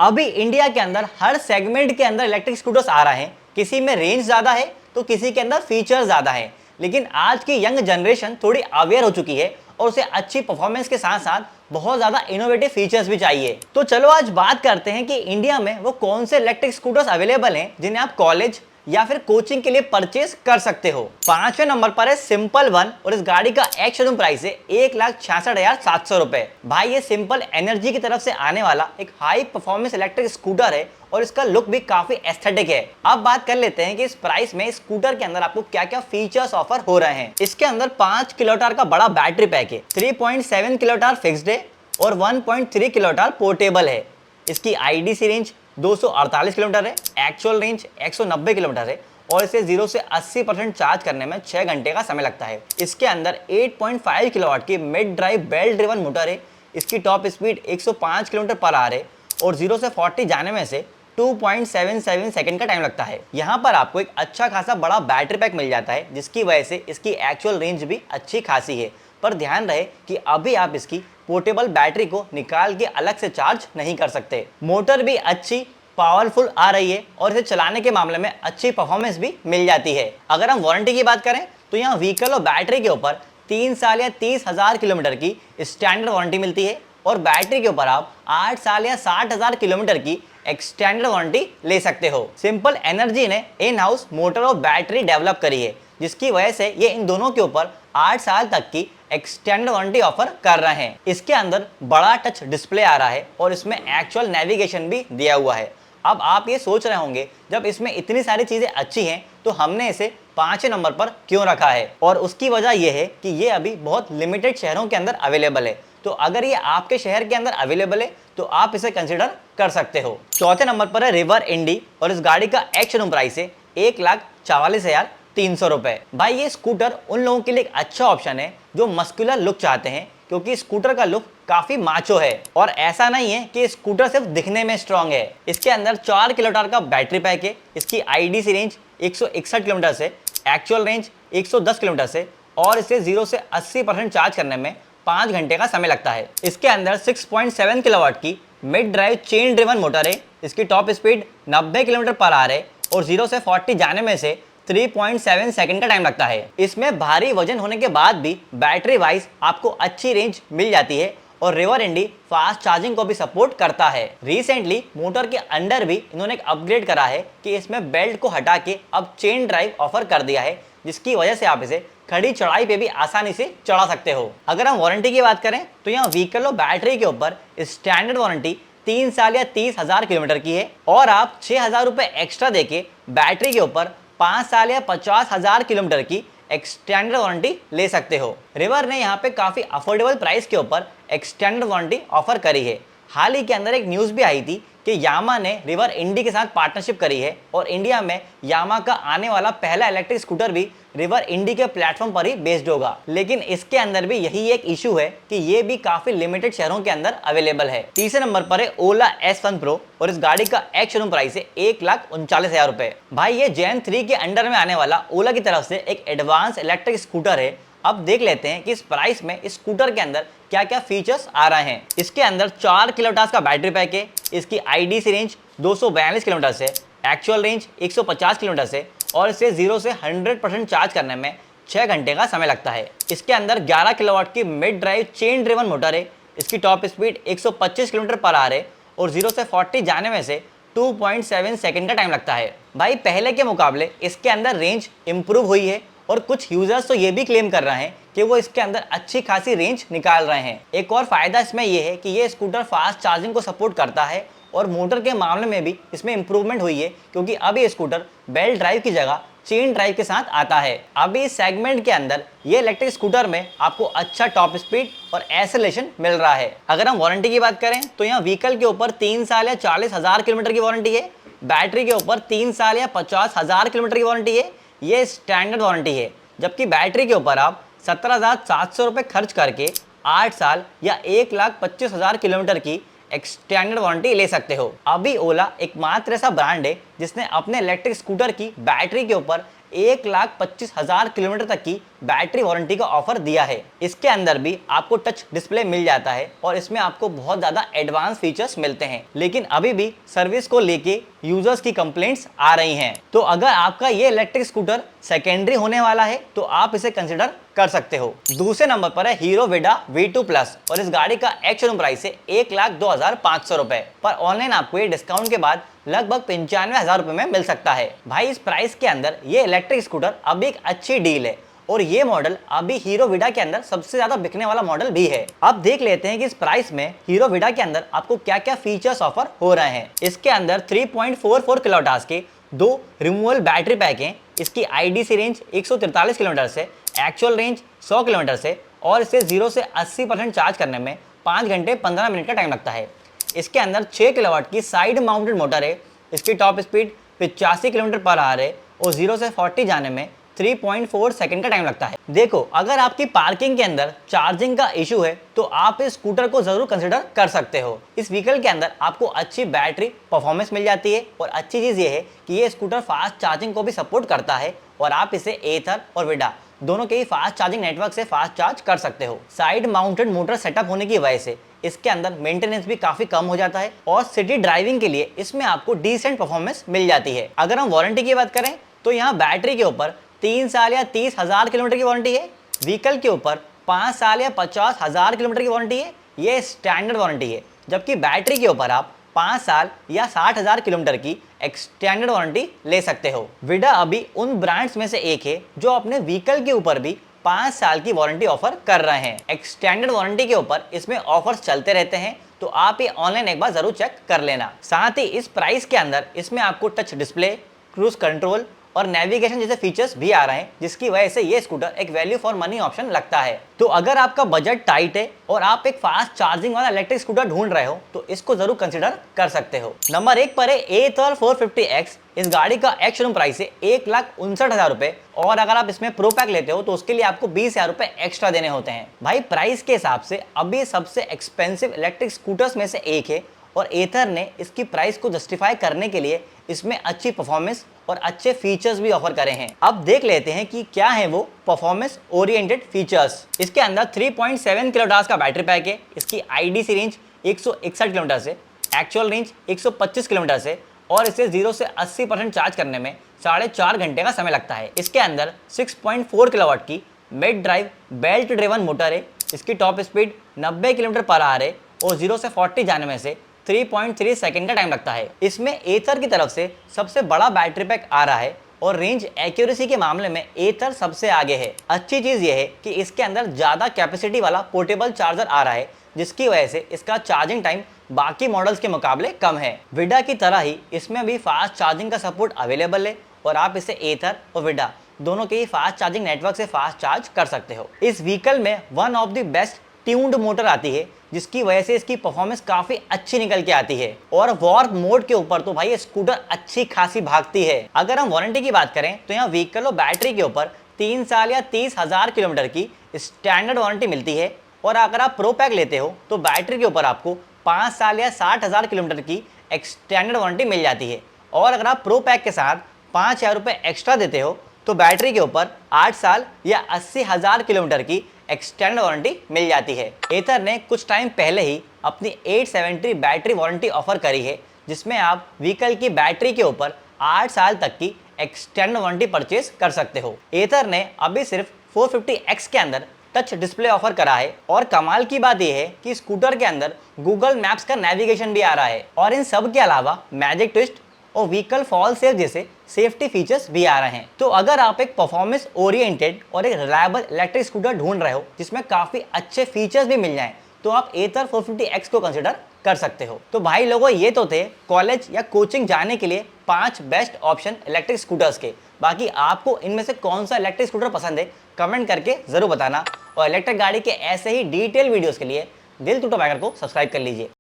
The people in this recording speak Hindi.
अभी इंडिया के अंदर हर सेगमेंट के अंदर इलेक्ट्रिक स्कूटर्स आ रहे हैं। किसी में रेंज ज़्यादा है तो किसी के अंदर फीचर ज़्यादा है, लेकिन आज की यंग जनरेशन थोड़ी अवेयर हो चुकी है और उसे अच्छी परफॉर्मेंस के साथ साथ बहुत ज़्यादा इनोवेटिव फीचर्स भी चाहिए। तो चलो आज बात करते हैं कि इंडिया में वो कौन से इलेक्ट्रिक स्कूटर्स अवेलेबल हैं जिन्हें आप कॉलेज या फिर कोचिंग के लिए परचेज कर सकते हो। 5वें नंबर पर है सिंपल वन और इस गाड़ी का एक्स शोरूम प्राइस है 1,66,700 रुपए। भाई ये सिंपल एनर्जी की तरफ से आने वाला एक हाई परफॉर्मेंस इलेक्ट्रिक स्कूटर है और इसका लुक भी काफी एस्थेटिक है। अब बात कर लेते हैं कि इस प्राइस में स्कूटर के अंदर आपको क्या क्या फीचर्स ऑफर हो रहे हैं। इसके अंदर 5 किलोवाट का बड़ा बैटरी पैक है, 3.7 किलोवाट फिक्स्ड है और 1.3 किलोवाट पोर्टेबल है। इसकी आईडीसी रेंज 248 किलोमीटर है, एक्चुअल रेंज 190 किलोमीटर है और इसे 0 से 80% चार्ज करने में 6 घंटे का समय लगता है। इसके अंदर 8.5 किलोवाट की mid drive belt driven motor है। इसकी top speed 105 kilometre per hour है और 0 से 40 जाने में से 2.77 सेकंड का टाइम लगता है। यहाँ पर आपको एक अच्छा खासा बड़ा बैटरी पैक मिल जाता है, जिसकी वजह से इसकी एक्चुअल रेंज भी अच्छी खासी है। पर ध्यान रहे कि अभी आप इसकी पोर्टेबल बैटरी को निकाल के अलग से चार्ज नहीं कर सकते। मोटर भी अच्छी पावरफुल आ रही है और इसे चलाने के मामले में अच्छी परफॉर्मेंस भी मिल जाती है। अगर हम वारंटी की बात करें तो यहाँ व्हीकल और बैटरी के ऊपर 3 साल या 30,000 किलोमीटर की स्टैंडर्ड वारंटी मिलती है और बैटरी के ऊपर आप 8 साल या 60,000 किलोमीटर की एक्सटेंडेड वारंटी ले सकते हो। सिंपल एनर्जी ने इन हाउस मोटर और बैटरी डेवलप करी है, जिसकी वजह से ये इन दोनों के ऊपर 8 साल तक की एक्सटेंडेड वारंटी ऑफर कर रहे हैं। इसके अंदर बड़ा टच डिस्प्ले आ रहा है और इसमें एक्चुअल नेविगेशन भी दिया हुआ है। अब आप ये सोच रहे होंगे, जब इसमें इतनी सारी चीजें अच्छी हैं तो हमने इसे 5वें नंबर पर क्यों रखा है, और उसकी वजह यह है कि ये अभी बहुत लिमिटेड शहरों के अंदर अवेलेबल है। तो अगर ये आपके शहर के अंदर अवेलेबल है तो आप इसे कंसिडर कर सकते हो। 4थे नंबर पर है रिवर इंडी और इस गाड़ी का एक्स शोरूम प्राइस है 1,44,300 रुपए। भाई ये स्कूटर उन लोगों के लिए एक अच्छा ऑप्शन है जो मस्कुलर लुक चाहते हैं, क्योंकि स्कूटर का लुक काफी माचो है और ऐसा नहीं है कि स्कूटर सिर्फ दिखने में स्ट्रॉन्ग है। इसके अंदर 4 किलोवाट का बैटरी पैक है। इसकी आईडीसी रेंज 161 किलोमीटर से, एक्चुअल रेंज 110 किलोमीटर से और इसे 0 से 80% चार्ज करने में 5 घंटे का समय लगता है। इसके अंदर 6.7 किलोवाट की mid drive chain driven motor है। इसकी top speed 90 kilometre per hour है और 0 से 40 जाने में से 3.7 सेकंड का टाइम लगता है। इसमें भारी वजन होने के बाद भी बैटरी वाइज आपको अच्छी रेंज मिल जाती है और रिवर इंडी फास्ट चार्जिंग को भी सपोर्ट करता है। रिसेंटली मोटर के अंदर भी इन्होंने एक अपग्रेड करा है कि इसमें बेल्ट को हटा के अब चेन ड्राइव ऑफर कर दिया है, जिसकी वजह से आप इसे खड़ी चढ़ाई पे भी आसानी से चढ़ा सकते हो। अगर हम वारंटी की बात करें तो यहाँ व्हीकल और बैटरी के ऊपर स्टैंडर्ड वारंटी 3 साल या 30,000 किलोमीटर की है और आप 6,000 रुपए एक्स्ट्रा देके बैटरी के ऊपर 5 साल या 50,000 किलोमीटर की एक्सटेंडेड वारंटी ले सकते हो। रिवर ने यहाँ पे काफी अफोर्डेबल प्राइस के ऊपर एक्सटेंडेड वारंटी ऑफर करी है। हाल ही के अंदर एक न्यूज भी आई थी कि यामा ने रिवर इंडी के साथ पार्टनरशिप करी है और इंडिया में यामा का आने वाला पहला इलेक्ट्रिक स्कूटर भी रिवर इंडी के प्लेटफॉर्म पर ही बेस्ड होगा। लेकिन इसके अंदर भी यही एक इशू है कि ये भी काफी लिमिटेड शहरों के अंदर अवेलेबल है। तीसरे नंबर पर है ओला S1 Pro और इस गाड़ी का एक्स शोरूम प्राइस है 1,39,000 रुपए। भाई ये जेन 3 के अंडर में आने वाला ओला की तरफ से एक एडवांस इलेक्ट्रिक स्कूटर है। अब देख लेते हैं कि इस प्राइस में इस स्कूटर के अंदर क्या क्या फीचर्स आ रहे हैं। इसके अंदर 4 किलोवाट का बैटरी पैक है। इसकी आईडीसी रेंज 242 किलोमीटर से, एक्चुअल रेंज 150 किलोमीटर से और इसे 0 से 100% चार्ज करने में 6 घंटे का समय लगता है। इसके अंदर 11 किलोवाट की mid drive chain driven motor है। इसकी top speed 125 kilometre per hour है और 0 से 40 जाने में से 2.7 सेकंड का टाइम लगता है। भाई पहले के मुकाबले इसके अंदर रेंज इंप्रूव हुई है और कुछ यूजर्स तो ये भी क्लेम कर रहे हैं कि वो इसके अंदर अच्छी खासी रेंज निकाल रहे हैं। एक और फायदा इसमें ये है कि ये स्कूटर फास्ट चार्जिंग को सपोर्ट करता है और मोटर के मामले में भी इसमें इंप्रूवमेंट हुई है, क्योंकि अब ये स्कूटर बेल्ट ड्राइव की जगह चेन ड्राइव के साथ आता है। अभी इस सेगमेंट के अंदर ये इलेक्ट्रिक स्कूटर में आपको अच्छा टॉप स्पीड और एक्सेलरेशन मिल रहा है। अगर हम वारंटी की बात करें तो यहाँ व्हीकल के ऊपर 3 साल या 40,000 किलोमीटर की वारंटी है। बैटरी के ऊपर 3 साल या 50,000 किलोमीटर की वारंटी है। ये स्टैंडर्ड वारंटी है, जबकि बैटरी के ऊपर आप 17,700 रुपये खर्च करके 8 साल या 1,25,000 किलोमीटर की एक्सटेंडेड वारंटी ले सकते हो। अभी ओला एकमात्र ऐसा ब्रांड है जिसने अपने इलेक्ट्रिक स्कूटर की बैटरी के ऊपर 1,25,000 किलोमीटर तक की बैटरी वारंटी का ऑफर दिया है। इसके अंदर भी आपको टच डिस्प्ले मिल जाता है और इसमें आपको बहुत ज्यादा एडवांस फीचर्स मिलते हैं, लेकिन अभी भी सर्विस को लेके यूजर्स की कंप्लेंट्स आ रही हैं। तो अगर आपका ये इलेक्ट्रिक स्कूटर सेकेंडरी होने वाला है तो आप इसे कंसिडर कर सकते हो। दूसरे नंबर पर है हीरो विडा V2 प्लस और इस गाड़ी का एक्स शोरूम प्राइस है 1,02,500 रुपए, पर ऑनलाइन आपको ये डिस्काउंट के बाद लगभग 95,000 रुपए में मिल सकता है। भाई इस प्राइस के अंदर ये इलेक्ट्रिक स्कूटर अभी एक अच्छी डील है और ये मॉडल अभी हीरो विडा के अंदर सबसे ज्यादा बिकने वाला मॉडल भी है। अब देख लेते हैं कि इस प्राइस में हीरो विडा के अंदर आपको क्या क्या फीचर्स ऑफर हो रहे हैं। इसके अंदर 3.44 किलोवाट के 2 रिमूवेबल बैटरी पैक हैं। इसकी IDC रेंज 143 किलोमीटर से, एक्चुअल रेंज 100 किलोमीटर से और इसे 0 से 80% चार्ज करने में 5 घंटे 15 मिनट का टाइम लगता है। इसके अंदर 6 किलोवाट की साइड माउंटेड मोटर है। इसकी top speed 85 kilometre per hour है और 0 से 40 जाने में 3.4 सेकंड का टाइम लगता है। देखो, अगर आपकी पार्किंग के अंदर चार्जिंग का इशू है तो आप इस स्कूटर को जरूर कंसिडर कर सकते हो। इस व्हीकल के अंदर आपको अच्छी बैटरी परफॉर्मेंस मिल जाती है और अच्छी चीज ये है कि ये स्कूटर फास्ट चार्जिंग को भी सपोर्ट करता है और आप इसे एथर और विडा दोनों के ही फास्ट चार्जिंग नेटवर्क से फास्ट चार्ज कर सकते हो। साइड माउंटेड मोटर सेटअप होने की वजह से इसके अंदर मेंटेनेंस भी काफी कम हो जाता है और सिटी ड्राइविंग के लिए इसमें आपको डिसेंट परफॉर्मेंस मिल जाती है। अगर हम वारंटी की बात करें तो यहाँ बैटरी के ऊपर 3 साल या 30,000 किलोमीटर की वारंटी है। व्हीकल के ऊपर 5 साल या 50,000 किलोमीटर की वारंटी है। ये स्टैंडर्ड वारंटी है, जबकि बैटरी के ऊपर आप 5 साल या 60,000 किलोमीटर की एक्सटेंडेड वारंटी ले सकते हो। विडा अभी उन ब्रांड्स में से एक है जो अपने व्हीकल के ऊपर भी 5 साल की वारंटी ऑफर कर रहे हैं। एक्सटेंडेड वारंटी के ऊपर इसमें ऑफर्स चलते रहते हैं, तो आप ये ऑनलाइन एक बार जरूर चेक कर लेना। साथ ही इस प्राइस के अंदर इसमें आपको टच डिस्प्ले, क्रूज कंट्रोल और नेविगेशन जैसे फीचर्स भी आ रहे हैं, जिसकी वजह से ये स्कूटर एक वैल्यू फॉर मनी ऑप्शन लगता है। तो अगर आपका बजट टाइट है और आप एक फास्ट चार्जिंग वाला इलेक्ट्रिक स्कूटर ढूंढ रहे हो तो इसको जरूर कंसिडर कर सकते हो। नंबर 1 पर है एथर 450X। इस गाड़ी का एक्स शोरूम प्राइस है 1,59,000 रुपए और अगर आप इसमें प्रो पैक लेते हो तो उसके लिए आपको 20,000 रुपए एक्स्ट्रा देने होते हैं। भाई प्राइस के हिसाब से अभी सबसे एक्सपेंसिव इलेक्ट्रिक स्कूटर्स में से एक है और एथर ने इसकी प्राइस को जस्टिफाई करने के लिए इसमें अच्छी परफॉर्मेंस और अच्छे फीचर्स भी ऑफर करे हैं। अब देख लेते हैं कि क्या है वो परफॉर्मेंस ओरिएंटेड फीचर्स। इसके अंदर 3.7 किलोवाट का बैटरी पैक है। इसकी IDC रेंज 161 किलोमीटर से, एक्चुअल रेंज 125 किलोमीटर से और इसे 0 से 80% चार्ज करने में 4.5 घंटे का समय लगता है। इसके अंदर 6.4 किलोवाट की mid drive belt driven motor है। इसकी top speed 90 kilometre per hour है और 0 से 40 जाने में से 3.3 सेकंड का टाइम लगता है। इसमें एथर की तरफ से सबसे बड़ा बैटरी पैक आ रहा है और रेंज एक्यूरेसी के मामले में एथर सबसे आगे है। अच्छी चीज यह है कि इसके अंदर ज्यादा कैपेसिटी वाला पोर्टेबल चार्जर आ रहा है, जिसकी वजह से इसका चार्जिंग टाइम बाकी मॉडल्स के मुकाबले कम है। विडा की तरह ही इसमें भी फास्ट चार्जिंग का सपोर्ट अवेलेबल है और आप इसे एथर और विडा दोनों के ही फास्ट चार्जिंग नेटवर्क से फास्ट चार्ज कर सकते हो। इस व्हीकल में one of the best tuned motor आती है, जिसकी वजह से इसकी परफॉर्मेंस काफी अच्छी निकल के आती है और वॉर्प मोड के ऊपर तो भाई ये स्कूटर अच्छी खासी भागती है। अगर हम वारंटी की बात करें तो यहाँ व्हीकल और बैटरी के ऊपर 3 साल या 30,000 किलोमीटर की स्टैंडर्ड वारंटी मिलती है और अगर आप प्रो पैक लेते हो तो बैटरी के ऊपर आपको 5 साल या 60,000 किलोमीटर की एक्सटेंडेड वारंटी मिल जाती है और अगर आप प्रो पैक के साथ 5,000 रुपये एक्स्ट्रा देते हो तो बैटरी के ऊपर 8 साल या 80,000 किलोमीटर की एक्सटेंडेड वारंटी मिल जाती है। एथर ने कुछ टाइम पहले ही अपनी 870 बैटरी वारंटी ऑफर करी है, जिसमें आप व्हीकल की बैटरी के ऊपर 8 साल तक की एक्सटेंडेड वारंटी परचेज कर सकते हो। एथर ने अभी सिर्फ 450X के अंदर टच डिस्प्ले ऑफर करा है और कमाल की बात यह है कि स्कूटर के अंदर गूगल मैप्स का नेविगेशन भी आ रहा है और इन सब के अलावा मैजिक ट्विस्ट और व्हीकल फॉल सेफ जैसे सेफ्टी फीचर्स भी आ रहे हैं। तो अगर आप एक परफॉर्मेंस ओरिएंटेड और एक रिलायबल इलेक्ट्रिक स्कूटर ढूंढ रहे हो जिसमें काफी अच्छे फीचर्स भी मिल जाएं, तो आप एथर 450X को कंसिडर कर सकते हो। तो भाई लोगों, ये तो थे कॉलेज या कोचिंग जाने के लिए 5 बेस्ट ऑप्शन इलेक्ट्रिक स्कूटर्स के। बाकी आपको इनमें से कौन सा इलेक्ट्रिक स्कूटर पसंद है कमेंट करके जरूर बताना और इलेक्ट्रिक गाड़ी के ऐसे ही डिटेल वीडियोस के लिए दिल टूटा बाइकर को सब्सक्राइब कर लीजिए।